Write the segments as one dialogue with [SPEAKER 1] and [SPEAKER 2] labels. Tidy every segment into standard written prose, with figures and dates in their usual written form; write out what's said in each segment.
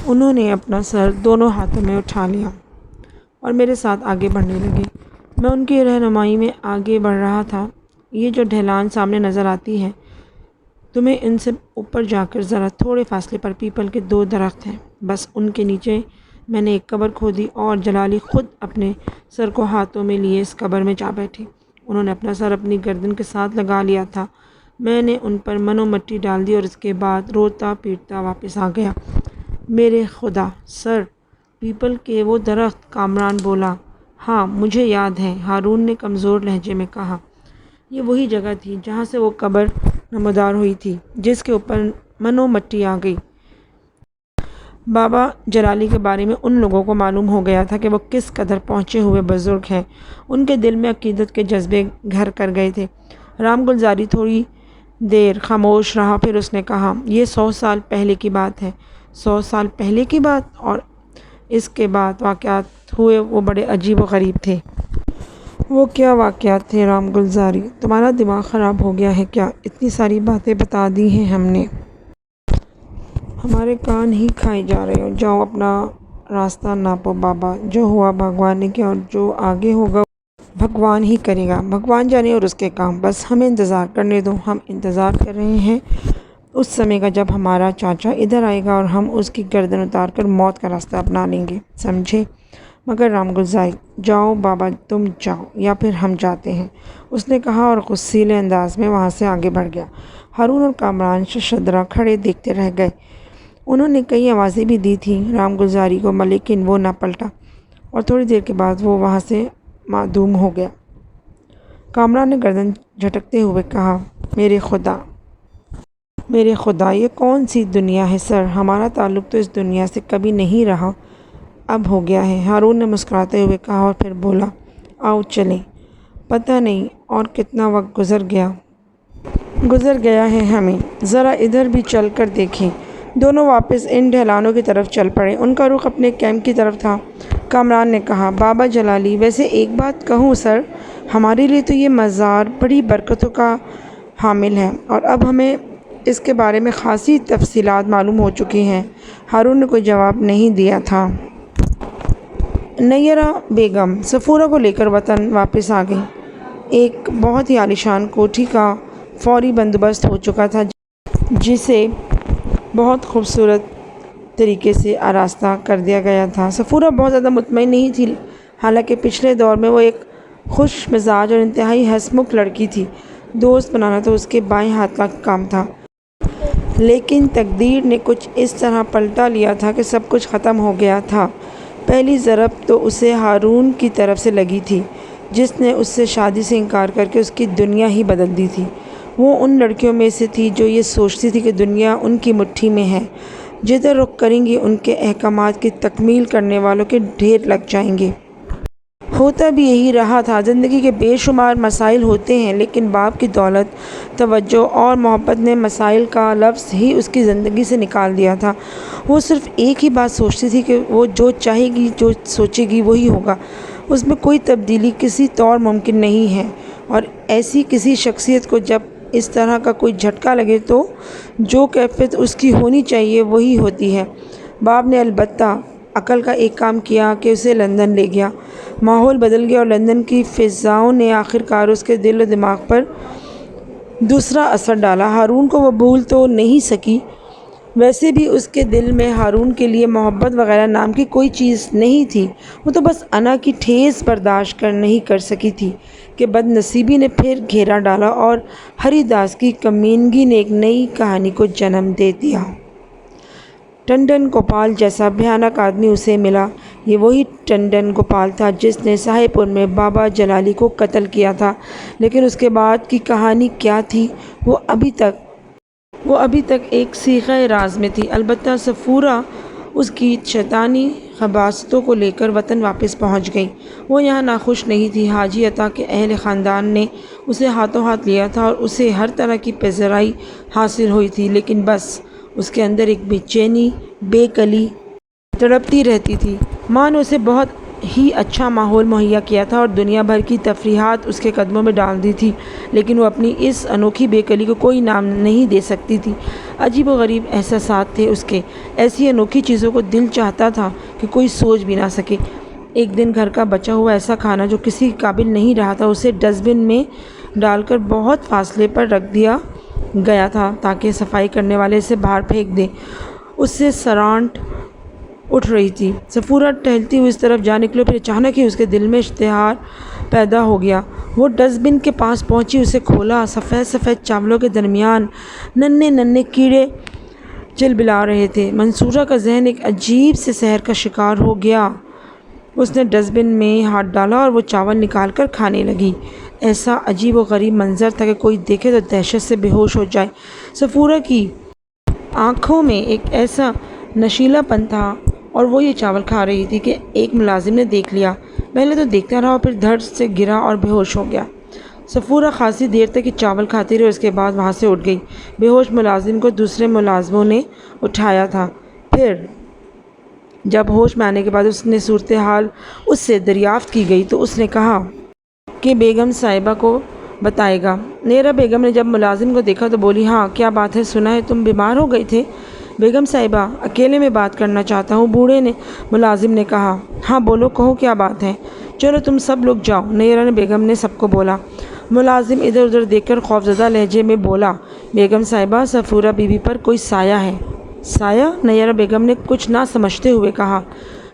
[SPEAKER 1] انہوں نے اپنا سر دونوں ہاتھوں میں اٹھا لیا اور میرے ساتھ آگے بڑھنے لگے۔ میں ان کی رہنمائی میں آگے بڑھ رہا تھا۔ یہ جو ڈھلان سامنے نظر آتی ہے، تمہیں ان سے اوپر جا کر ذرا تھوڑے فاصلے پر پیپل کے 2 درخت ہیں، بس ان کے نیچے میں نے ایک قبر کھودی اور جلالی خود اپنے سر کو ہاتھوں میں لیے اس قبر میں جا بیٹھے۔ انہوں نے اپنا سر اپنی گردن کے ساتھ لگا لیا تھا۔ میں نے ان پر من و مٹی ڈال دی اور اس کے بعد روتا پیٹتا واپس آ گیا۔ میرے خدا سر، پیپل کے وہ درخت، کامران بولا۔ ہاں مجھے یاد ہے، ہارون نے کمزور لہجے میں کہا۔ یہ وہی جگہ تھی جہاں سے وہ قبر نمودار ہوئی تھی جس کے اوپر من و مٹی آ گئی۔ بابا جلالی کے بارے میں ان لوگوں کو معلوم ہو گیا تھا کہ وہ کس قدر پہنچے ہوئے بزرگ ہیں۔ ان کے دل میں عقیدت کے جذبے گھر کر گئے تھے۔ رام گلزاری تھوڑی دیر خاموش رہا، پھر اس نے کہا، یہ 100 سال پہلے کی بات ہے۔ 100 سال پہلے کی بات؟ اور اس کے بعد واقعات ہوئے وہ بڑے عجیب و غریب تھے۔ وہ کیا واقعات تھے رام گلزاری؟ تمہارا دماغ خراب ہو گیا ہے کیا؟ اتنی ساری باتیں بتا دی ہیں ہم نے، ہمارے کان ہی کھائے جا رہے ہو۔ جاؤ اپنا راستہ ناپو بابا، جو ہوا بھگوان نے کیا اور جو آگے ہوگا بھگوان ہی کرے گا۔ بھگوان جانے اور اس کے کام، بس ہمیں انتظار کرنے دو۔ ہم انتظار کر رہے ہیں اس سمے کا جب ہمارا چاچا ادھر آئے گا اور ہم اس کی گردن اتار کر موت کا راستہ اپنا لیں گے، سمجھے؟ مگر رام گلزاری، جاؤ بابا تم جاؤ یا پھر ہم جاتے ہیں، اس نے کہا اور غصیلے انداز میں وہاں سے آگے بڑھ گیا۔ ہارون اور کامران ششدرا کھڑے دیکھتے رہ گئے۔ انہوں نے کئی آوازیں بھی دی تھیں رام گلزاری کو، لیکن وہ نہ پلٹا اور تھوڑی دیر کے بعد وہ وہاں سے معدوم ہو گیا۔ کامران نے گردن جھٹکتے ہوئے کہا، میرے خدا، میرے خدا، یہ کون سی دنیا ہے سر؟ ہمارا تعلق تو اس دنیا سے کبھی نہیں رہا، اب ہو گیا ہے۔ ہارون نے مسکراتے ہوئے کہا اور پھر بولا، آؤ چلیں۔ پتہ نہیں اور کتنا وقت گزر گیا ہے ہمیں، ذرا ادھر بھی چل کر دیکھیں۔ دونوں واپس ان ڈھلانوں کی طرف چل پڑے۔ ان کا رخ اپنے کیمپ کی طرف تھا۔ کامران نے کہا، بابا جلالی، ویسے ایک بات کہوں سر، ہمارے لیے تو یہ مزار بڑی برکتوں کا حامل ہے اور اب ہمیں اس کے بارے میں خاصی تفصیلات معلوم ہو چکی ہیں۔ ہارون نے کوئی جواب نہیں دیا تھا۔ نیرا بیگم صفورہ کو لے کر وطن واپس آ گئی۔ ایک بہت ہی عالیشان کوٹھی کا فوری بندوبست ہو چکا تھا جسے بہت خوبصورت طریقے سے آراستہ کر دیا گیا تھا۔ صفورہ بہت زیادہ مطمئن نہیں تھی، حالانکہ پچھلے دور میں وہ ایک خوش مزاج اور انتہائی ہنسمکھ لڑکی تھی۔ دوست بنانا تو اس کے بائیں ہاتھ کا کام تھا، لیکن تقدیر نے کچھ اس طرح پلٹا لیا تھا کہ سب کچھ ختم ہو گیا تھا۔ پہلی ضرب تو اسے ہارون کی طرف سے لگی تھی، جس نے اس سے شادی سے انکار کر کے اس کی دنیا ہی بدل دی تھی۔ وہ ان لڑکیوں میں سے تھی جو یہ سوچتی تھی کہ دنیا ان کی مٹھی میں ہے، جدھر رخ کریں گی ان کے احکامات کی تکمیل کرنے والوں کے ڈھیر لگ جائیں گے۔ ہوتا بھی یہی رہا تھا۔ زندگی کے بے شمار مسائل ہوتے ہیں، لیکن باپ کی دولت، توجہ اور محبت نے مسائل کا لفظ ہی اس کی زندگی سے نکال دیا تھا۔ وہ صرف ایک ہی بات سوچتی تھی کہ وہ جو چاہے گی، جو سوچے گی وہی ہوگا، اس میں کوئی تبدیلی کسی طور ممکن نہیں ہے۔ اور ایسی کسی شخصیت کو جب اس طرح کا کوئی جھٹکا لگے تو جو کیفیت اس کی ہونی چاہیے وہی ہوتی ہے۔ باپ نے البتہ عقل کا ایک کام کیا کہ اسے لندن لے گیا۔ ماحول بدل گیا اور لندن کی فضاؤں نے آخرکار اس کے دل و دماغ پر دوسرا اثر ڈالا۔ ہارون کو وہ بھول تو نہیں سکی، ویسے بھی اس کے دل میں ہارون کے لیے محبت وغیرہ نام کی کوئی چیز نہیں تھی۔ وہ تو بس انا کی ٹھیس برداشت نہیں کر سکی تھی کہ بد نصیبی نے پھر گھیرا ڈالا اور ہری داس کی کمینگی نے ایک نئی کہانی کو جنم دے دیا۔ ٹنڈن گوپال جیسا بھیانک آدمی اسے ملا۔ یہ وہی ٹنڈن گوپال تھا جس نے سہے پور میں بابا جلالی کو قتل کیا تھا، لیکن اس کے بعد کی کہانی کیا تھی وہ ابھی تک ایک صیغہ راز میں تھی۔ البتہ صفورہ اس کی شیطانی خباثتوں کو لے کر وطن واپس پہنچ گئی۔ وہ یہاں ناخوش نہیں تھی۔ حاجی عطا کے اہل خاندان نے اسے ہاتھوں ہاتھ لیا تھا اور اسے ہر طرح کی پذیرائی حاصل ہوئی تھی، لیکن بس اس کے اندر ایک بے چینی، بے کلی تڑپتی رہتی تھی۔ ماں نے اسے بہت ہی اچھا ماحول مہیا کیا تھا اور دنیا بھر کی تفریحات اس کے قدموں میں ڈال دی تھی، لیکن وہ اپنی اس انوکھی بیکلی کو کوئی نام نہیں دے سکتی تھی۔ عجیب و غریب احساسات تھے اس کے، ایسی انوکھی چیزوں کو دل چاہتا تھا کہ کوئی سوچ بھی نہ سکے۔ ایک دن گھر کا بچا ہوا ایسا کھانا جو کسی قابل نہیں رہا تھا، اسے ڈسٹ بن میں ڈال کر بہت فاصلے پر رکھ دیا گیا تھا تاکہ صفائی کرنے والے اسے باہر پھینک دیں۔ اس سے سرانٹ اٹھ رہی تھی۔ صفورہ ٹہلتی ہوئی اس طرف جا نکلی، پھر اچانک ہی اس کے دل میں اشتہار پیدا ہو گیا۔ وہ ڈسٹ بن کے پاس پہنچی، اسے کھولا۔ سفید سفید چاولوں کے درمیان ننھے ننھے کیڑے چلبلا رہے تھے۔ منصورہ کا ذہن ایک عجیب سے سحر کا شکار ہو گیا۔ اس نے ڈسٹ بن میں ہاتھ ڈالا اور وہ چاول نکال کر کھانے لگی۔ ایسا عجیب و غریب منظر تھا کہ کوئی دیکھے تو دہشت سے بے ہوش ہو جائے۔ صفورہ کی آنکھوں میں ایک ایسا نشیلا پن تھا اور وہ یہ چاول کھا رہی تھی کہ ایک ملازم نے دیکھ لیا۔ پہلے تو دیکھتا رہا، پھر دھڑ سے گرا اور بے ہوش ہو گیا۔ صفورہ خاصی دیر تک یہ چاول کھاتی رہی، اس کے بعد وہاں سے اٹھ گئی۔ بے ہوش ملازم کو دوسرے ملازموں نے اٹھایا تھا۔ پھر جب ہوش میں آنے کے بعد اس نے صورتحال اس سے دریافت کی گئی تو اس نے کہا کہ بیگم صاحبہ کو بتائے گا۔ نیرا بیگم نے جب ملازم کو دیکھا تو بولی، ہاں کیا بات ہے؟ سنا ہے تم بیمار ہو گئے تھے؟ بیگم صاحبہ اکیلے میں بات کرنا چاہتا ہوں، بوڑھے نے ملازم نے کہا۔ ہاں بولو، کہو کیا بات ہے؟ چلو تم سب لوگ جاؤ، نیرا نے بیگم نے سب کو بولا۔ ملازم ادھر ادھر دیکھ کر خوفزدہ لہجے میں بولا، بیگم صاحبہ صفورہ بی بی پر کوئی سایہ ہے۔ سایہ؟ نیرا بیگم نے کچھ نہ سمجھتے ہوئے کہا۔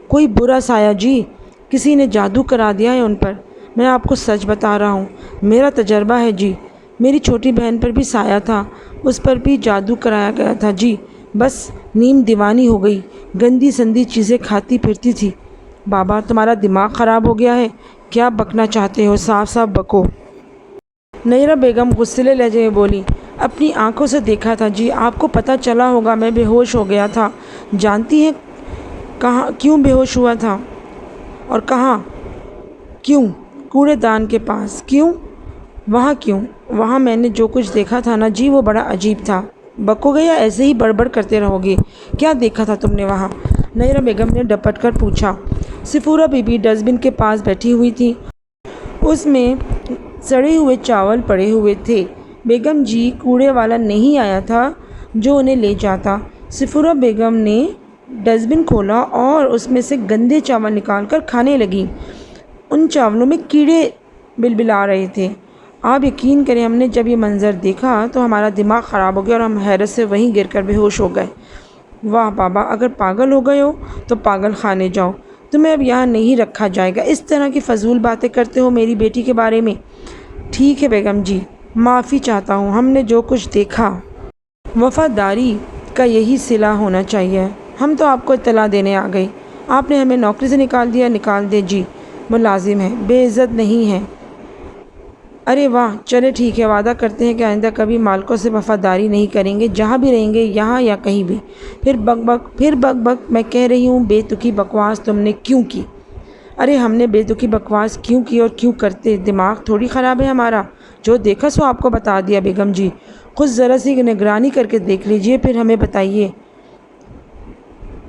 [SPEAKER 1] کوئی برا سایہ جی، کسی نے جادو کرا دیا ہے ان پر۔ میں آپ کو سچ بتا رہا ہوں، میرا تجربہ ہے جی۔ میری چھوٹی بہن پر بھی سایہ تھا، اس پر بھی جادو کرایا گیا تھا جی، بس نیم دیوانی ہو گئی، گندی سندی چیزیں کھاتی پھرتی تھی۔ بابا تمہارا دماغ خراب ہو گیا ہے، کیا بکنا چاہتے ہو؟ صاف صاف بکو۔ نیرا بیگم غصیلے لہجے میں بولی، اپنی آنکھوں سے دیکھا تھا جی، آپ کو پتہ چلا ہوگا میں بے ہوش ہو گیا تھا۔ جانتی ہیں کہاں کیوں بے ہوش ہوا تھا اور کہاں؟ کیوں؟ کوڑے دان کے پاس۔ کیوں وہاں؟ کیوں وہاں؟ میں نے جو کچھ دیکھا تھا نا جی، وہ بڑا عجیب تھا۔ بکو گے یا ایسے ہی بڑبڑ کرتے رہو گے؟ کیا دیکھا تھا تم نے وہاں؟ نیرا بیگم نے ڈپٹ کر پوچھا۔ صفورہ بی بی ڈسٹ بن کے پاس بیٹھی ہوئی تھی، اس میں سڑے ہوئے چاول پڑے ہوئے تھے۔ بیگم جی، کوڑے والا نہیں آیا تھا جو انہیں لے جاتا۔ صفورہ بیگم نے ڈسٹ بن کھولا اور اس میں سے گندے چاول نکال کر کھانے لگی۔ ان چاولوں میں کیڑے بلبلا رہے تھے۔ آپ یقین کریں، ہم نے جب یہ منظر دیکھا تو ہمارا دماغ خراب ہو گیا اور ہم حیرت سے وہیں گر کر بے ہوش ہو گئے۔ واہ بابا، اگر پاگل ہو گئے ہو تو پاگل خانے جاؤ، تمہیں اب یہاں نہیں رکھا جائے گا۔ اس طرح کی فضول باتیں کرتے ہو میری بیٹی کے بارے میں۔ ٹھیک ہے بیگم جی، معافی چاہتا ہوں، ہم نے جو کچھ دیکھا وفاداری کا یہی صلہ ہونا چاہیے۔ ہم تو آپ کو اطلاع دینے آ گئے، آپ نے ہمیں نوکری سے نکال دیا۔ نکال دے جی، ملازم ہے، بے عزت نہیں ہے۔ ارے واہ، چلے ٹھیک ہے، وعدہ کرتے ہیں کہ آئندہ کبھی مالکوں سے وفاداری نہیں کریں گے، جہاں بھی رہیں گے، یہاں یا کہیں بھی۔ پھر بک بک، میں کہہ رہی ہوں بے تکی بکواس تم نے کیوں کی؟ ارے ہم نے بے تکی بکواس کیوں کی اور کیوں کرتے؟ دماغ تھوڑی خراب ہے ہمارا، جو دیکھا سو آپ کو بتا دیا۔ بیگم جی، خود ذرا سی نگرانی کر کے دیکھ لیجئے، پھر ہمیں بتائیے۔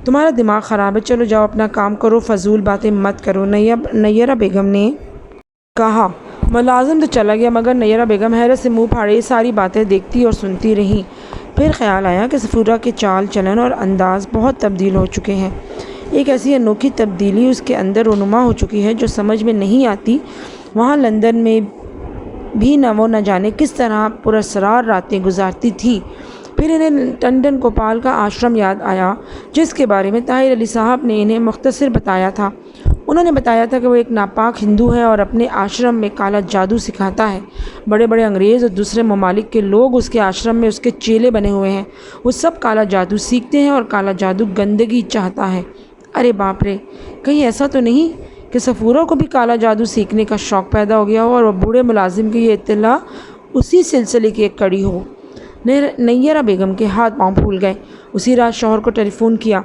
[SPEAKER 1] تمہارا دماغ خراب ہے، چلو جاؤ اپنا کام کرو، فضول باتیں مت کرو، نیرا بیگم نے کہا۔ ملازم تو چلا گیا مگر نیرا بیگم حیرت سے منہ پھاڑے یہ ساری باتیں دیکھتی اور سنتی رہیں۔ پھر خیال آیا کہ صفورہ کے چال چلن اور انداز بہت تبدیل ہو چکے ہیں۔ ایک ایسی انوکھی تبدیلی اس کے اندر رونما ہو چکی ہے جو سمجھ میں نہیں آتی۔ وہاں لندن میں بھی وہ نہ جانے کس طرح پراسرار راتیں گزارتی تھی۔ پھر انہیں ٹنڈن گوپال کا آشرم یاد آیا جس کے بارے میں طاہر علی صاحب نے انہیں مختصر بتایا تھا۔ انہوں نے بتایا تھا کہ وہ ایک ناپاک ہندو ہے اور اپنے آشرم میں کالا جادو سکھاتا ہے۔ بڑے بڑے انگریز اور دوسرے ممالک کے لوگ اس کے آشرم میں اس کے چیلے بنے ہوئے ہیں۔ وہ سب کالا جادو سیکھتے ہیں اور کالا جادو گندگی چاہتا ہے۔ ارے باپ رے، کہیں ایسا تو نہیں کہ صفورہ کو بھی کالا جادو سیکھنے کا شوق پیدا ہو گیا ہو اور وہ بوڑھے ملازم کی یہ اطلاع اسی سلسلے کی ایک کڑی ہو؟ نیرا بیگم کے ہاتھ پاؤں پھول گئے۔ اسی رات شوہر کو ٹیلی فون کیا،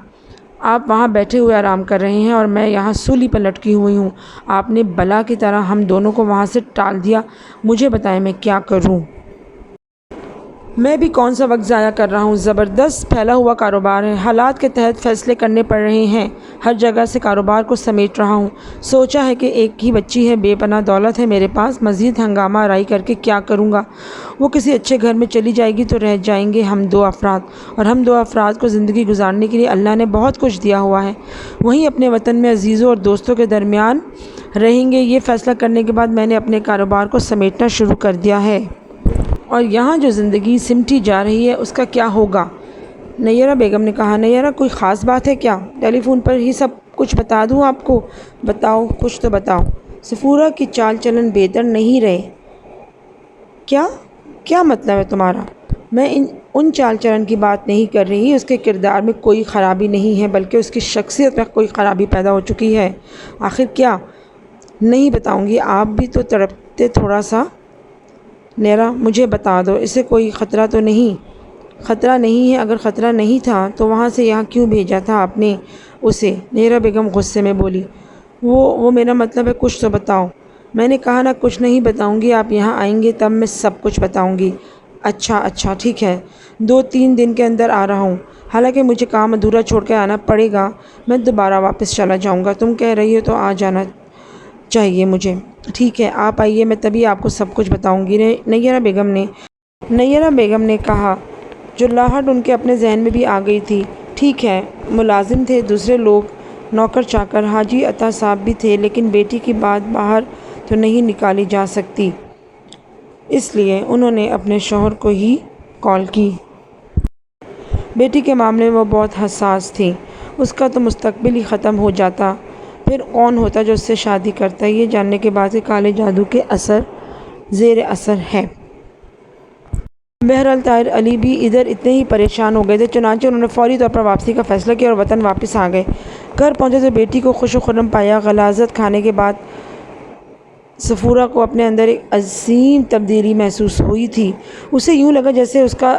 [SPEAKER 1] آپ وہاں بیٹھے ہوئے آرام کر رہے ہیں اور میں یہاں سولی پر لٹکی ہوئی ہوں۔ آپ نے بلا کی طرح ہم دونوں کو وہاں سے ٹال دیا، مجھے بتائیں میں کیا کروں؟ میں بھی کون سا وقت ضائع کر رہا ہوں، زبردست پھیلا ہوا کاروبار ہے، حالات کے تحت فیصلے کرنے پڑ رہے ہیں، ہر جگہ سے کاروبار کو سمیٹ رہا ہوں۔ سوچا ہے کہ ایک ہی بچی ہے، بے پناہ دولت ہے میرے پاس، مزید ہنگامہ آرائی کر کے کیا کروں گا؟ وہ کسی اچھے گھر میں چلی جائے گی تو رہ جائیں گے ہم دو افراد، اور ہم دو افراد کو زندگی گزارنے کے لیے اللہ نے بہت کچھ دیا ہوا ہے، وہیں اپنے وطن میں عزیزوں اور دوستوں کے درمیان رہیں گے۔ یہ فیصلہ کرنے کے بعد میں نے اپنے کاروبار کو سمیٹنا شروع کر دیا ہے، اور یہاں جو زندگی سمٹی جا رہی ہے اس کا کیا ہوگا؟ نیرہ بیگم نے کہا۔ نیرہ، کوئی خاص بات ہے کیا؟ ٹیلی فون پر ہی سب کچھ بتا دوں آپ کو؟ بتاؤ، کچھ تو بتاؤ۔ سفورہ کی چال چلن بہتر نہیں رہے۔ کیا مطلب ہے تمہارا؟ میں ان چال چلن کی بات نہیں کر رہی، اس کے کردار میں کوئی خرابی نہیں ہے، بلکہ اس کی شخصیت میں کوئی خرابی پیدا ہو چکی ہے۔ آخر کیا؟ نہیں بتاؤں گی، آپ بھی تو تڑپتے تھوڑا سا۔ نیرہ، مجھے بتا دو، اسے کوئی خطرہ تو نہیں؟ خطرہ نہیں ہے، اگر خطرہ نہیں تھا تو وہاں سے یہاں کیوں بھیجا تھا آپ نے اسے؟ نیرہ بیگم غصے میں بولی۔ وہ میرا مطلب ہے کچھ تو بتاؤ۔ میں نے کہا نا کچھ نہیں بتاؤں گی، آپ یہاں آئیں گے تب میں سب کچھ بتاؤں گی۔ اچھا ٹھیک ہے، 2-3 دن کے اندر آ رہا ہوں، حالانکہ مجھے کام ادھورا چھوڑ کے آنا پڑے گا، میں دوبارہ واپس چلا جاؤں گا۔ تم کہہ رہی ہو تو آ جانا چاہیے مجھے۔ ٹھیک ہے، آپ آئیے، میں تبھی آپ کو سب کچھ بتاؤں گی۔ نیرہ بیگم نے کہا۔ جھلاہٹ ان کے اپنے ذہن میں بھی آ گئی تھی۔ ٹھیک ہے، ملازم تھے، دوسرے لوگ، نوکر چاکر، حاجی عطا صاحب بھی تھے، لیکن بیٹی کی بات باہر تو نہیں نکالی جا سکتی، اس لیے انہوں نے اپنے شوہر کو ہی کال کی۔ بیٹی کے معاملے میں وہ بہت حساس تھیں، اس کا تو مستقبل ہی ختم ہو جاتا، پھر کون ہوتا جو اس سے شادی کرتا، یہ جاننے کے بعد کہ کالے جادو کے زیر اثر ہے۔ بہرحال طاہر علی بھی ادھر اتنے ہی پریشان ہو گئے تھے، چنانچہ انہوں نے فوری طور پر واپسی کا فیصلہ کیا اور وطن واپس آ گئے۔ گھر پہنچے تو بیٹی کو خوش و خرم پایا۔ غلاظت کھانے کے بعد سفورہ کو اپنے اندر ایک عظیم تبدیلی محسوس ہوئی تھی، اسے یوں لگا جیسے اس کا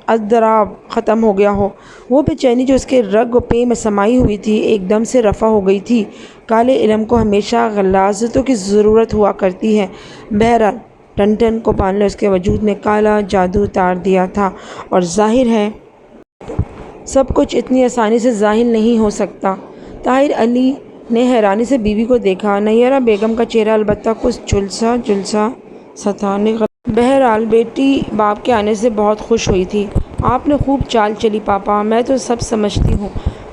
[SPEAKER 1] اضطراب ختم ہو گیا ہو، وہ بے چینی جو اس کے رگ و پے میں سمائی ہوئی تھی ایک دم سے رفع ہو گئی تھی۔ کالے علم کو ہمیشہ غلاظتوں کی ضرورت ہوا کرتی ہے، بہرحال ٹنٹن کو پال نے اس کے وجود میں کالا جادو اتار دیا تھا، اور ظاہر ہے سب کچھ اتنی آسانی سے ظاہر نہیں ہو سکتا۔ طاہر علی نے حیرانی سے بیوی کو دیکھا، نیرہ بیگم کا چہرہ البتہ کچھ جھلسا سا تھا۔ بہرحال بیٹی باپ کے آنے سے بہت خوش ہوئی تھی۔ آپ نے خوب چال چلی پاپا، میں تو سب سمجھتی ہوں،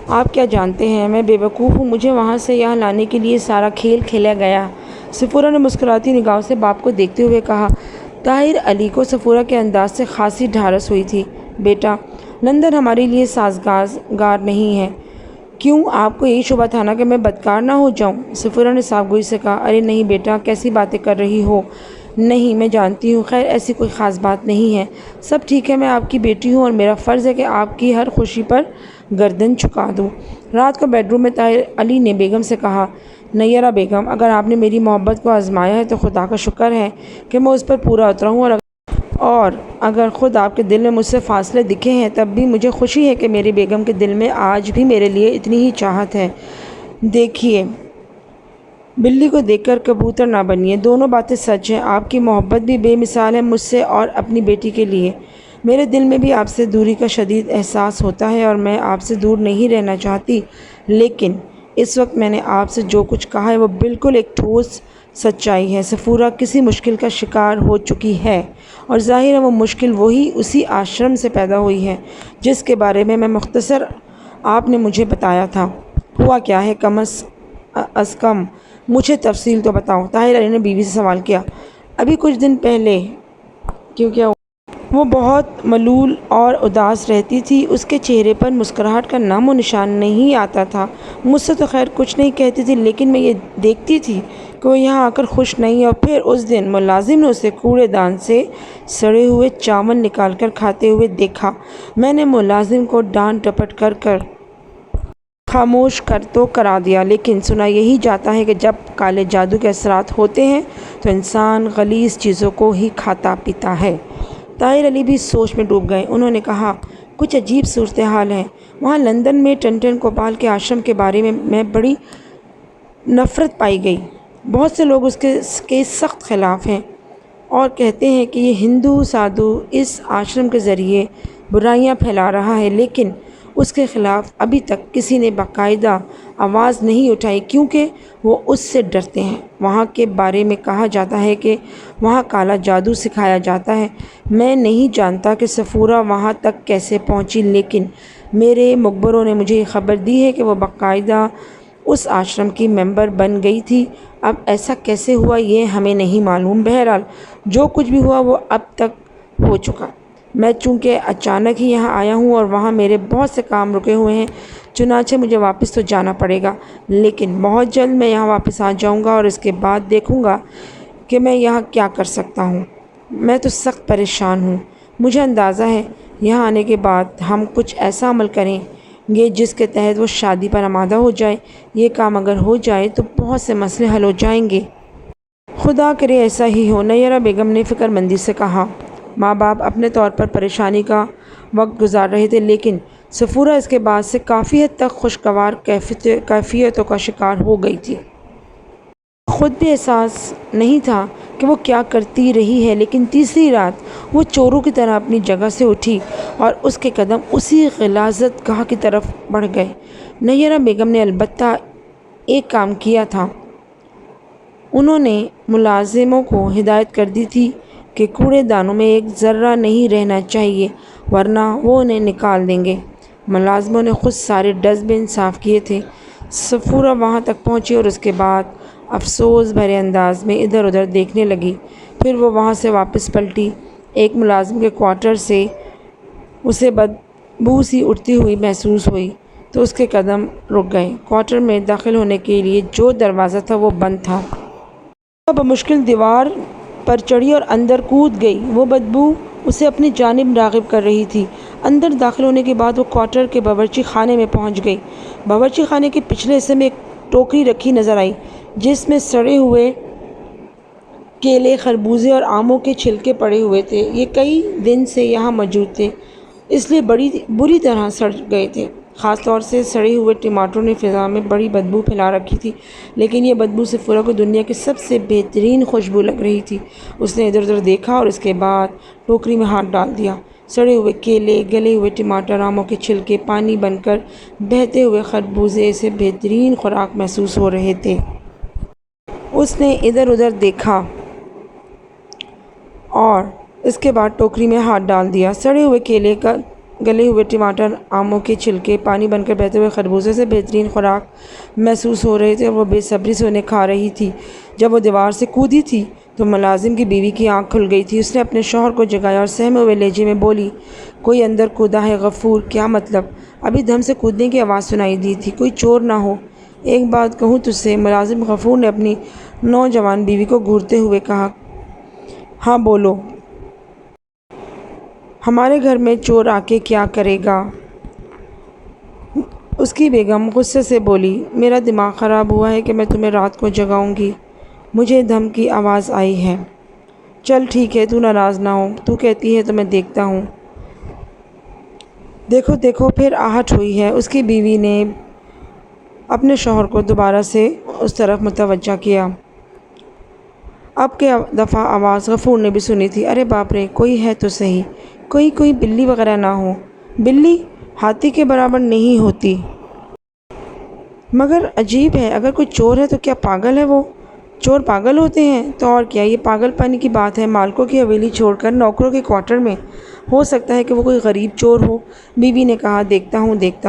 [SPEAKER 1] آپ کیا جانتے ہیں، میں بے وقوف ہوں، مجھے وہاں سے یہاں لانے کے لیے سارا کھیل کھیلا گیا۔ سفورہ نے مسکراتی نگاہوں سے باپ کو دیکھتے ہوئے کہا۔ طاہر علی کو سفورہ کے انداز سے خاصی ڈھارس ہوئی تھی۔ بیٹا، لندن ہمارے لیے سازگار نہیں ہے۔ کیوں، آپ کو یہی شبہ تھا نا کہ میں بدکار نہ ہو جاؤں؟ سفورہ نے صاف گوئی سے کہا۔ ارے نہیں بیٹا، کیسی باتیں کر رہی ہو؟ نہیں، میں جانتی ہوں، خیر ایسی کوئی خاص بات نہیں ہے، سب ٹھیک ہے، میں آپ کی بیٹی ہوں اور میرا فرض ہے کہ آپ کی ہر خوشی پر گردن جھکا دوں۔ رات کو بیڈ روم میں طاہر علی نے بیگم سے کہا۔ نیرہ بیگم، اگر آپ نے میری محبت کو آزمایا ہے تو خدا کا شکر ہے کہ میں اس پر پورا اترا ہوں، اور اگر خود آپ کے دل میں مجھ سے فاصلے دکھے ہیں تب بھی مجھے خوشی ہے کہ میری بیگم کے دل میں آج بھی میرے لیے اتنی ہی چاہت ہے۔ دیکھیے، بلی کو دیکھ کر کبوتر نہ بنیے، دونوں باتیں سچ ہیں، آپ کی محبت بھی بے مثال ہے مجھ سے اور اپنی بیٹی کے لیے۔ میرے دل میں بھی آپ سے دوری کا شدید احساس ہوتا ہے اور میں آپ سے دور نہیں رہنا چاہتی، لیکن اس وقت میں نے آپ سے جو کچھ کہا ہے وہ بالکل ایک ٹھوس سچائی ہے۔ سفورہ کسی مشکل کا شکار ہو چکی ہے، اور ظاہر ہے وہ مشکل وہی اسی آشرم سے پیدا ہوئی ہے جس کے بارے میں مختصر آپ نے مجھے بتایا تھا۔ ہوا کیا ہے، کم از کم مجھے تفصیل تو بتاؤ، طاہر علی نے بیوی سے سوال کیا۔ ابھی کچھ دن پہلے کیا وہ بہت ملول اور اداس رہتی تھی، اس کے چہرے پر مسکراہٹ کا نام و نشان نہیں آتا تھا۔ مجھ سے تو خیر کچھ نہیں کہتی تھی، لیکن میں یہ دیکھتی تھی کہ وہ یہاں آ کر خوش نہیں ہے، اور پھر اس دن ملازم نے اسے کوڑے دان سے سڑے ہوئے چاول نکال کر کھاتے ہوئے دیکھا۔ میں نے ملازم کو ڈانٹ ڈپٹ کر خاموش تو کرا دیا، لیکن سنا یہی جاتا ہے کہ جب کالے جادو کے اثرات ہوتے ہیں تو انسان غلیظ چیزوں کو ہی کھاتا پیتا ہے۔ طاہر علی بھی سوچ میں ڈوب گئے، انہوں نے کہا۔ کچھ عجیب صورتحال ہے وہاں لندن میں، ٹنٹن کوپال کے آشرم کے بارے میں بڑی نفرت پائی گئی، بہت سے لوگ اس کے سخت خلاف ہیں۔ اور کہتے ہیں کہ یہ ہندو سادھو اس آشرم کے ذریعے برائیاں پھیلا رہا ہے، لیکن اس کے خلاف ابھی تک کسی نے باقاعدہ آواز نہیں اٹھائی کیونکہ وہ اس سے ڈرتے ہیں۔ وہاں کے بارے میں کہا جاتا ہے کہ وہاں کالا جادو سکھایا جاتا ہے۔ میں نہیں جانتا کہ صفورہ وہاں تک کیسے پہنچی، لیکن میرے مخبروں نے مجھے یہ خبر دی ہے کہ وہ باقاعدہ اس آشرم کی ممبر بن گئی تھی۔ اب ایسا کیسے ہوا یہ ہمیں نہیں معلوم۔ بہرحال جو کچھ بھی ہوا وہ اب تک ہو چکا۔ میں چونکہ اچانک ہی یہاں آیا ہوں اور وہاں میرے بہت سے کام رکے ہوئے ہیں، چنانچہ مجھے واپس تو جانا پڑے گا، لیکن بہت جلد میں یہاں واپس آ جاؤں گا اور اس کے بعد دیکھوں گا کہ میں یہاں کیا کر سکتا ہوں۔ میں تو سخت پریشان ہوں۔ مجھے اندازہ ہے یہاں آنے کے بعد ہم کچھ ایسا عمل کریں گے جس کے تحت وہ شادی پر آمادہ ہو جائے۔ یہ کام اگر ہو جائے تو بہت سے مسئلے حل ہو جائیں گے۔ خدا کرے ایسا ہی ہو، نیرہ بیگم نے فکر مندی سے کہا۔ ماں باپ اپنے طور پر پریشانی کا وقت گزار رہے تھے، لیکن صفورہ اس کے بعد سے کافی حد تک خوشگوار کیفیتوں کا شکار ہو گئی تھی۔ خود بھی احساس نہیں تھا کہ وہ کیا کرتی رہی ہے، لیکن تیسری رات وہ چوروں کی طرح اپنی جگہ سے اٹھی اور اس کے قدم اسی غلاظت گاہ کی طرف بڑھ گئے۔ نیرہ بیگم نے البتہ ایک کام کیا تھا۔ انہوں نے ملازموں کو ہدایت کر دی تھی کہ کوڑے دانوں میں ایک ذرہ نہیں رہنا چاہیے ورنہ وہ انہیں نکال دیں گے۔ ملازموں نے خود سارے ڈسٹ بن صاف کیے تھے۔ صفورہ وہاں تک پہنچی اور اس کے بعد افسوس بھرے انداز میں ادھر ادھر دیکھنے لگی۔ پھر وہ وہاں سے واپس پلٹی۔ ایک ملازم کے کوارٹر سے اسے بدبو سی اٹھتی ہوئی محسوس ہوئی تو اس کے قدم رک گئے۔ کوارٹر میں داخل ہونے کے لیے جو دروازہ تھا وہ بند تھا۔ وہ بمشکل دیوار پر چڑھی اور اندر کود گئی۔ وہ بدبو اسے اپنی جانب راغب کر رہی تھی۔ اندر داخل ہونے کے بعد وہ کوارٹر کے باورچی خانے میں پہنچ گئی۔ باورچی خانے کے پچھلے حصے میں ایک ٹوکری رکھی نظر آئی جس میں سڑے ہوئے کیلے، خربوزے اور آموں کے چھلکے پڑے ہوئے تھے۔ یہ کئی دن سے یہاں موجود تھے، اس لیے بری طرح سڑ گئے تھے۔ خاص طور سے سڑے ہوئے ٹماٹروں نے فضا میں بڑی بدبو پھیلا رکھی تھی، لیکن یہ بدبو صفورہ کو دنیا کی سب سے بہترین خوشبو لگ رہی تھی۔ اس نے ادھر ادھر دیکھا اور اس کے بعد ٹوکری میں ہاتھ ڈال دیا۔ سڑے ہوئے کیلے، گلے ہوئے ٹماٹر، آموں کے چھلکے، پانی بن کر بہتے ہوئے خربوزے اسے بہترین خوراک محسوس ہو رہے تھے۔ اس نے ادھر ادھر دیکھا اور اس کے بعد ٹوکری میں ہاتھ ڈال دیا۔ سڑے ہوئے کیلے، گلے ہوئے ٹماٹر، آموں کے چھلکے، پانی بن کر بہتے ہوئے خربوزے سے بہترین خوراک محسوس ہو رہے تھے اور وہ بے صبری سے انہیں کھا رہی تھی۔ جب وہ دیوار سے کودی تھی تو ملازم کی بیوی کی آنکھ کھل گئی تھی۔ اس نے اپنے شوہر کو جگایا اور سہمے ہوئے لہجے میں بولی، کوئی اندر کودا ہے غفور؟ کیا مطلب؟ ابھی دم سے کودنے کی آواز سنائی دی تھی، کوئی چور نہ ہو؟ ایک بات کہوں تجھ سے؟ ملازم غفور نے اپنی نوجوان بیوی کو گھورتے ہوئے کہا۔ ہاں بولو۔ ہمارے گھر میں چور آ کے کیا کرے گا؟ اس کی بیگم غصے سے بولی، میرا دماغ خراب ہوا ہے کہ میں تمہیں رات کو جگاؤں گی۔ مجھے دم کی آواز آئی ہے۔ چل ٹھیک ہے، تو ناراض نہ ہو، تو کہتی ہے تو میں دیکھتا ہوں۔ دیکھو دیکھو، پھر آہٹ ہوئی ہے۔ اس کی بیوی نے اپنے شوہر کو دوبارہ سے اس طرف متوجہ کیا۔ اب کے دفعہ آواز غفور نے بھی سنی تھی۔ ارے باپ رے، کوئی ہے تو صحیح، کوئی بلی وغیرہ نہ ہو؟ بلی ہاتھی کے برابر نہیں ہوتی۔ مگر عجیب ہے، اگر کوئی چور ہے تو کیا پاگل ہے وہ؟ چور پاگل ہوتے ہیں تو اور کیا، یہ پاگل پانی کی بات ہے۔ مالکوں کی حویلی چھوڑ کر نوکروں کے کوارٹر میں، ہو سکتا ہے کہ وہ کوئی غریب چور ہو۔ بیوی نے کہا، دیکھتا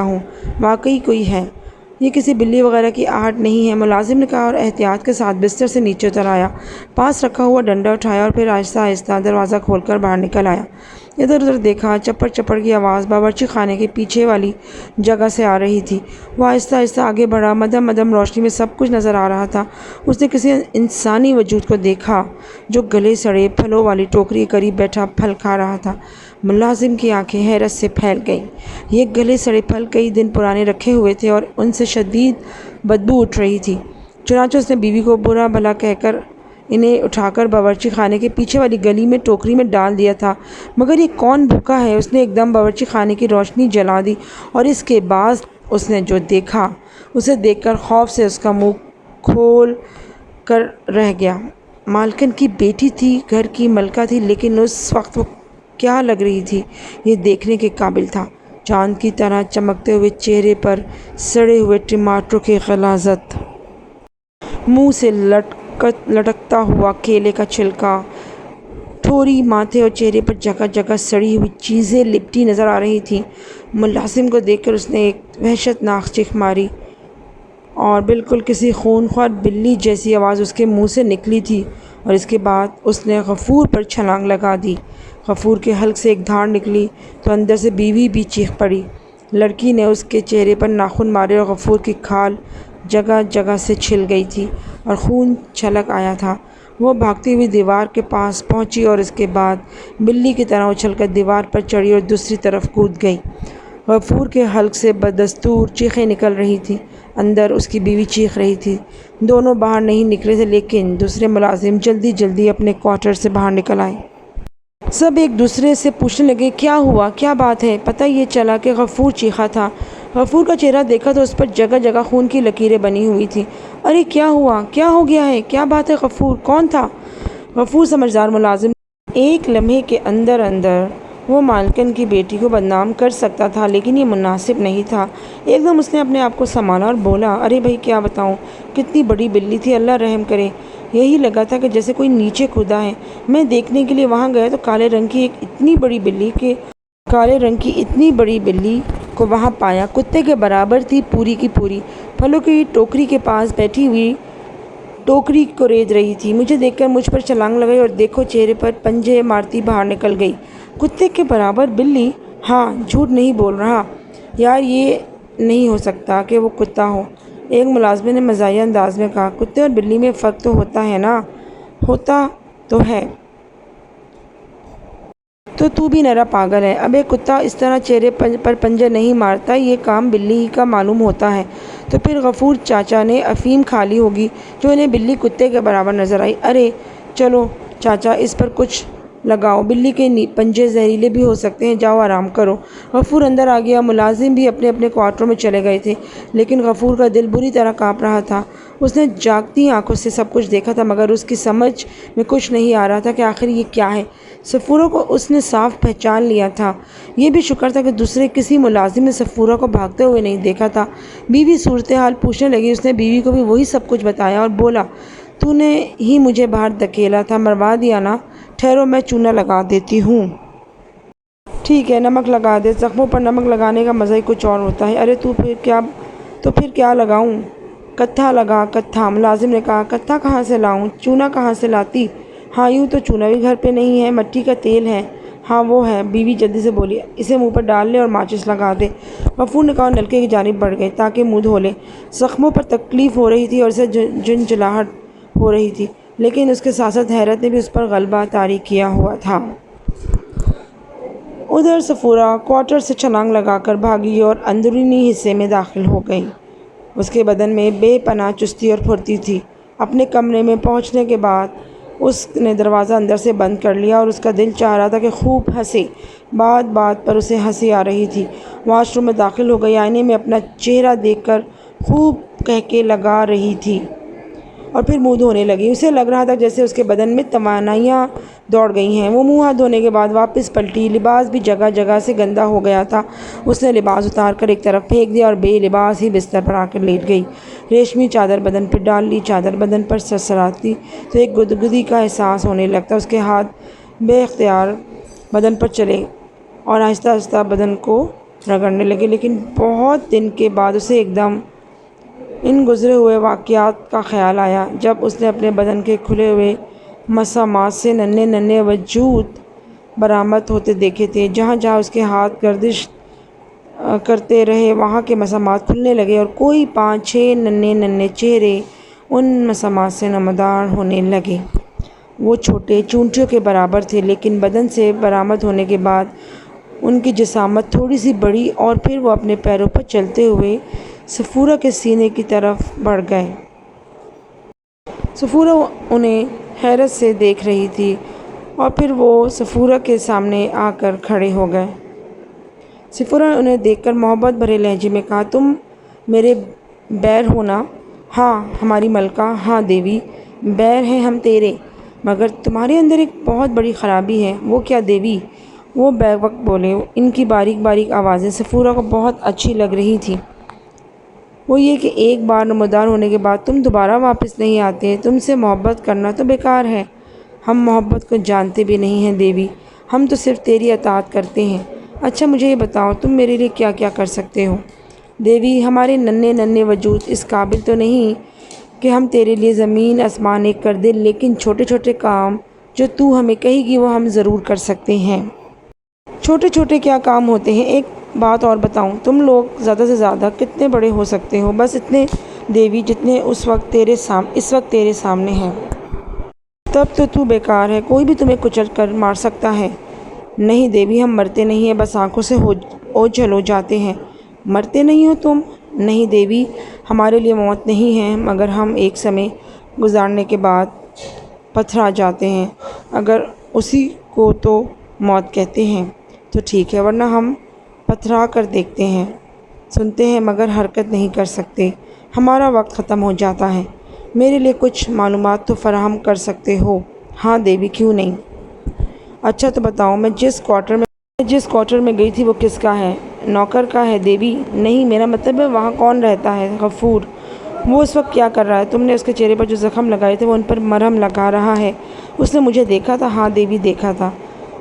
[SPEAKER 1] ہوں، واقعی کوئی ہے، یہ کسی بلی وغیرہ کی آہٹ نہیں ہے۔ ملازم نے کہا اور احتیاط کے ساتھ بستر سے نیچے اتر آیا، پاس رکھا ہوا ڈنڈا اٹھایا اور پھر آہستہ آہستہ دروازہ کھول کر باہر نکل آیا۔ ادھر ادھر دیکھا، چپڑ چپڑ کی آواز باورچی خانے کے پیچھے والی جگہ سے آ رہی تھی۔ وہ آہستہ آہستہ آگے بڑھا، مدھم مدھم روشنی میں سب کچھ نظر آ رہا تھا۔ اس نے کسی انسانی وجود کو دیکھا جو گلے سڑے پھلوں والی ٹوکری کے قریب بیٹھا پھل کھا رہا تھا۔ ملازم کی آنکھیں حیرت سے پھیل گئیں۔ یہ گلے سڑے پھل کئی دن پرانے رکھے ہوئے تھے اور ان سے شدید بدبو اٹھ رہی تھی۔ چنانچہ اس نے بیوی کو برا بھلا کہہ کر انہیں اٹھا کر باورچی خانے کے پیچھے والی گلی میں ٹوکری میں ڈال دیا تھا۔ مگر یہ کون بھوکا ہے؟ اس نے ایک دم باورچی خانے کی روشنی جلا دی اور اس کے بعد اس نے جو دیکھا اسے دیکھ کر خوف سے اس کا منہ کھول کر رہ گیا۔ مالکن کی بیٹی تھی، گھر کی ملکہ تھی، لیکن اس وقت وہ کیا لگ رہی تھی یہ دیکھنے کے قابل تھا۔ چاند کی طرح چمکتے ہوئے چہرے پر سڑے ہوئے ٹماٹروں کی غلاظت، منہ سے لٹکتا ہوا کیلے کا چھلکا، ٹھوری، ماتھے اور چہرے پر جگہ جگہ سڑی ہوئی چیزیں لپٹی نظر آ رہی تھیں۔ ملازم کو دیکھ کر اس نے ایک وحشتناک چیخ ماری اور بالکل کسی خونخوار بلی جیسی آواز اس کے منہ سے نکلی تھی، اور اس کے بعد اس نے غفور پر چھلانگ لگا دی۔ غفور کے حلق سے ایک دھاڑ نکلی تو اندر سے بیوی بھی چیخ پڑی۔ لڑکی نے اس کے چہرے پر ناخن مارے اور غفور کی کھال جگہ جگہ سے چھل گئی تھی اور خون چھلک آیا تھا۔ وہ بھاگتی ہوئی دیوار کے پاس پہنچی اور اس کے بعد بلی کی طرح اچھل کر دیوار پر چڑھی اور دوسری طرف کود گئی۔ غفور کے حلق سے بدستور چیخیں نکل رہی تھیں، اندر اس کی بیوی چیخ رہی تھی۔ دونوں باہر نہیں نکلے تھے، لیکن دوسرے ملازم جلدی جلدی اپنے کوارٹر سے باہر نکل آئے۔ سب ایک دوسرے سے پوچھنے لگے، کیا ہوا، کیا بات ہے؟ پتہ یہ چلا کہ غفور چیخا تھا۔ غفور کا چہرہ دیکھا تو اس پر جگہ جگہ خون کی لکیریں بنی ہوئی تھیں۔ ارے کیا ہوا، کیا ہو گیا ہے، کیا بات ہے؟ غفور کون تھا؟ غفور سمجھدار ملازم، ایک لمحے کے اندر وہ مالکن کی بیٹی کو بدنام کر سکتا تھا، لیکن یہ مناسب نہیں تھا۔ ایک دم اس نے اپنے آپ کو سنبھالا اور بولا، ارے بھائی کیا بتاؤں، کتنی بڑی بلی تھی، اللہ رحم کرے۔ یہی لگا تھا کہ جیسے کوئی نیچے کھدا ہے۔ میں دیکھنے کے لیے وہاں گیا تو کالے رنگ کی اتنی بڑی بلی کو وہاں پایا، کتے کے برابر تھی، پوری کی پوری، پھلوں کی ٹوکری کے پاس بیٹھی ہوئی ٹوکری کو رید رہی تھی۔ مجھے دیکھ کر مجھ پر چھلانگ لگائی اور دیکھو چہرے پر پنجے مارتی باہر نکل گئی۔ کتے کے برابر بلی؟ ہاں، جھوٹ نہیں بول رہا یار، یہ نہیں ہو سکتا کہ وہ کتا ہو۔ ایک ملازم نے مزاحیہ انداز میں کہا، کتے اور بلی میں فرق تو ہوتا ہے نا؟ ہوتا تو ہے، تو بھی نرا پاگل ہے۔ اب ایک کتا اس طرح چہرے پر پنجے نہیں مارتا، یہ کام بلی ہی کا معلوم ہوتا ہے۔ تو پھر غفور چاچا نے افیم کھا لی ہوگی جو انہیں بلی کتے کے برابر نظر آئی۔ ارے چلو چاچا، اس پر کچھ لگاؤ، بلی کے پنجے زہریلے بھی ہو سکتے ہیں، جاؤ آرام کرو۔ غفور اندر آ گیا۔ ملازم بھی اپنے اپنے کوارٹروں میں چلے گئے تھے، لیکن غفور کا دل بری طرح کانپ رہا تھا۔ اس نے جاگتی آنکھوں سے سب کچھ دیکھا تھا، مگر اس کی سمجھ میں کچھ نہیں آ رہا تھا کہ آخر یہ کیا ہے۔ صفورہ کو اس نے صاف پہچان لیا تھا۔ یہ بھی شکر تھا کہ دوسرے کسی ملازم نے صفورہ کو بھاگتے ہوئے نہیں دیکھا تھا۔ بیوی صورتحال پوچھنے لگی۔ اس نے بیوی کو بھی وہی سب کچھ بتایا اور بولا، تو نے ہی مجھے باہر دھکیلا تھا، مروا دیا نا؟ ٹھہرو، میں چونا لگا دیتی ہوں۔ ٹھیک ہے، نمک لگا دے، زخموں پر نمک لگانے کا مزہ ہی کچھ اور ہوتا ہے۔ ارے تو پھر کیا لگاؤں؟ کتھا لگا۔ کتھا؟ ملازم نے کہا۔ کتھا کہاں سے لاؤں؟ چونا کہاں سے لاتی؟ ہاں، یوں تو چونا بھی گھر پہ نہیں ہے، مٹی کا تیل ہے۔ ہاں وہ ہے، بیوی جلدی سے بولی، اسے منہ پر ڈال لے اور ماچس لگا دے۔ غفور نے کہا اور نلکے کی جانب بڑھ گئے تاکہ منہ دھو لے۔ زخموں پر تکلیف ہو رہی تھی اور اسے جھنجھلاہٹ ہو رہی تھی، لیکن اس کے ساتھ ساتھ حیرت نے بھی اس پر غلبہ طاری کیا ہوا تھا۔ ادھر صفورہ کوارٹر سے چھلانگ لگا کر بھاگی اور اندرونی حصے میں داخل ہو گئی۔ اس کے بدن میں بے پناہ چستی اور پھرتی تھی۔ اپنے کمرے میں پہنچنے کے بعد اس نے دروازہ اندر سے بند کر لیا اور اس کا دل چاہ رہا تھا کہ خوب ہنسے۔ بات بات پر اسے ہنسی آ رہی تھی۔ واش روم میں داخل ہو گئی، آئینے میں اپنا چہرہ دیکھ کر خوب قہقہے لگا رہی تھی اور پھر منہ دھونے لگی۔ اسے لگ رہا تھا جیسے اس کے بدن میں توانائیاں دوڑ گئی ہیں۔ وہ منہ ہاتھ دھونے کے بعد واپس پلٹی۔ لباس بھی جگہ جگہ سے گندا ہو گیا تھا۔ اس نے لباس اتار کر ایک طرف پھینک دیا اور بے لباس ہی بستر پر آ کر لیٹ گئی۔ ریشمی چادر بدن پر ڈال لی۔ چادر بدن پر سرسراتی تو ایک گدگدی کا احساس ہونے لگتا۔ اس کے ہاتھ بے اختیار بدن پر چلے اور آہستہ آہستہ بدن کو رگڑنے لگے، لیکن بہت دن کے بعد اسے ایک دم ان گزرے ہوئے واقعات کا خیال آیا، جب اس نے اپنے بدن کے کھلے ہوئے مسامات سے ننھے ننھے وجود برآمد ہوتے دیکھے تھے۔ جہاں جہاں اس کے ہاتھ گردش کرتے رہے، وہاں کے مسامات کھلنے لگے اور کوئی 5-6 ننھے ننھے چہرے ان مسامات سے نمودار ہونے لگے۔ وہ چھوٹے چونٹیوں کے برابر تھے، لیکن بدن سے برآمد ہونے کے بعد ان کی جسامت تھوڑی سی بڑھی اور پھر وہ اپنے پیروں پر چلتے ہوئے صفورہ کے سینے کی طرف بڑھ گئے۔ صفورہ انہیں حیرت سے دیکھ رہی تھی اور پھر وہ صفورہ کے سامنے آ کر کھڑے ہو گئے۔ صفورہ نے انہیں دیکھ کر محبت بھرے لہجے میں کہا، تم میرے بیر ہو نا؟ ہاں ہماری ملکہ، ہاں دیوی، بیر ہیں ہم تیرے۔ مگر تمہارے اندر ایک بہت بڑی خرابی ہے۔ وہ کیا دیوی؟ وہ بیک وقت بولے۔ ان کی باریک باریک آوازیں سفورہ کو بہت اچھی لگ رہی تھی۔ وہ یہ کہ ایک بار نمودار ہونے کے بعد تم دوبارہ واپس نہیں آتے۔ تم سے محبت کرنا تو بیکار ہے۔ ہم محبت کو جانتے بھی نہیں ہیں دیوی، ہم تو صرف تیری اطاعت کرتے ہیں۔ اچھا مجھے یہ بتاؤ تم میرے لیے کیا کیا کر سکتے ہو؟ دیوی ہمارے ننھے وجود اس قابل تو نہیں کہ ہم تیرے لیے زمین آسمان ایک کر دیں، لیکن چھوٹے چھوٹے کام جو تو ہمیں کہے گی وہ ہم ضرور کر سکتے ہیں۔ چھوٹے چھوٹے کیا کام ہوتے ہیں؟ ایک بات اور بتاؤں، تم لوگ زیادہ سے زیادہ کتنے بڑے ہو سکتے ہو؟ بس اتنے دیوی جتنے اس وقت تیرے سامنے ہیں۔ تب تو بیکار ہے، کوئی بھی تمہیں کچل کر مار سکتا ہے۔ نہیں دیوی، ہم مرتے نہیں ہیں، بس آنکھوں سے اوجھل ہو جاتے ہیں۔ مرتے نہیں ہو تم؟ نہیں دیوی، ہمارے لیے موت نہیں ہے، مگر ہم ایک سمے گزارنے کے بعد پتھرا جاتے ہیں۔ اگر اسی کو تو موت کہتے ہیں تو ٹھیک ہے، ورنہ ہم پتھرا کر دیکھتے ہیں، سنتے ہیں مگر حرکت نہیں کر سکتے۔ ہمارا وقت ختم ہو جاتا ہے۔ میرے لیے کچھ معلومات تو فراہم کر سکتے ہو؟ ہاں دیوی، کیوں نہیں؟ اچھا تو بتاؤ، میں جس کوارٹر میں گئی تھی وہ کس کا ہے؟ نوکر کا ہے دیوی؟ نہیں، میرا مطلب ہے وہاں کون رہتا ہے؟ غفور۔ وہ اس وقت کیا کر رہا ہے؟ تم نے اس کے چہرے پر جو زخم لگائے تھے وہ ان پر مرہم لگا رہا ہے۔ اس نے مجھے دیکھا تھا؟ ہاں دیوی، دیکھا تھا۔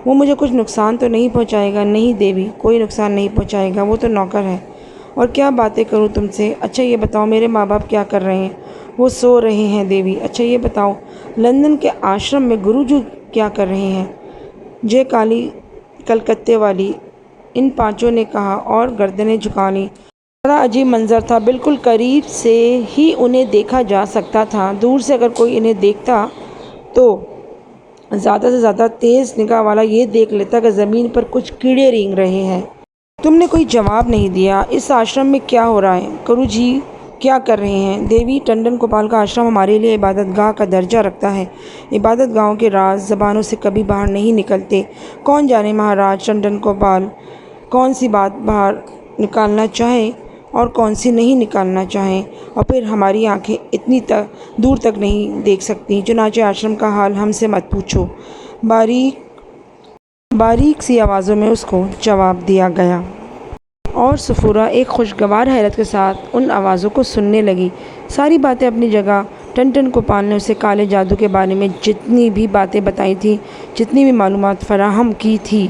[SPEAKER 1] وہ مجھے کچھ نقصان تو نہیں پہنچائے گا؟ نہیں دیوی، کوئی نقصان نہیں پہنچائے گا، وہ تو نوکر ہے۔ اور کیا باتیں کروں تم سے؟ اچھا یہ بتاؤ میرے ماں باپ کیا کر رہے ہیں؟ وہ سو رہے ہیں دیوی۔ اچھا یہ بتاؤ لندن کے آشرم میں گرو جی کیا کر رہے ہیں؟ جے کالی کلکتے والی، ان پانچوں نے کہا اور گردنیں جھکا لیں۔ بڑا عجیب منظر تھا، بالکل قریب سے ہی انہیں دیکھا جا سکتا تھا۔ دور سے اگر کوئی انہیں دیکھتا تو زیادہ سے زیادہ تیز نگاہ والا یہ دیکھ لیتا کہ زمین پر کچھ کیڑے رینگ رہے ہیں۔ تم نے کوئی جواب نہیں دیا۔ اس آشرم میں کیا ہو رہا ہے؟ گرو جی کیا کر رہے ہیں؟ دیوی، ٹنڈن گوپال کا آشرم ہمارے لیے عبادت گاہ کا درجہ رکھتا ہے۔ عبادت گاہوں کے راز زبانوں سے کبھی باہر نہیں نکلتے۔ کون جانے مہاراج ٹنڈن گوپال کون سی بات باہر نکالنا چاہیں اور کون سی نہیں نکالنا چاہیں، اور پھر ہماری آنکھیں اتنی دور تک نہیں دیکھ سکتی۔ چنانچہ آشرم کا حال ہم سے مت پوچھو، باریک سی آوازوں میں اس کو جواب دیا گیا۔ اور سفورہ ایک خوشگوار حیرت کے ساتھ ان آوازوں کو سننے لگی۔ ساری باتیں اپنی جگہ۔ ٹنڈن گوپال نے اسے کالے جادو کے بارے میں جتنی بھی باتیں بتائی تھیں، جتنی بھی معلومات فراہم کی تھی،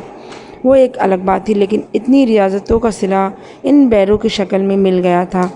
[SPEAKER 1] وہ ایک الگ بات تھی، لیکن اتنی ریاضتوں کا صلہ ان بیروں کی شکل میں مل گیا تھا۔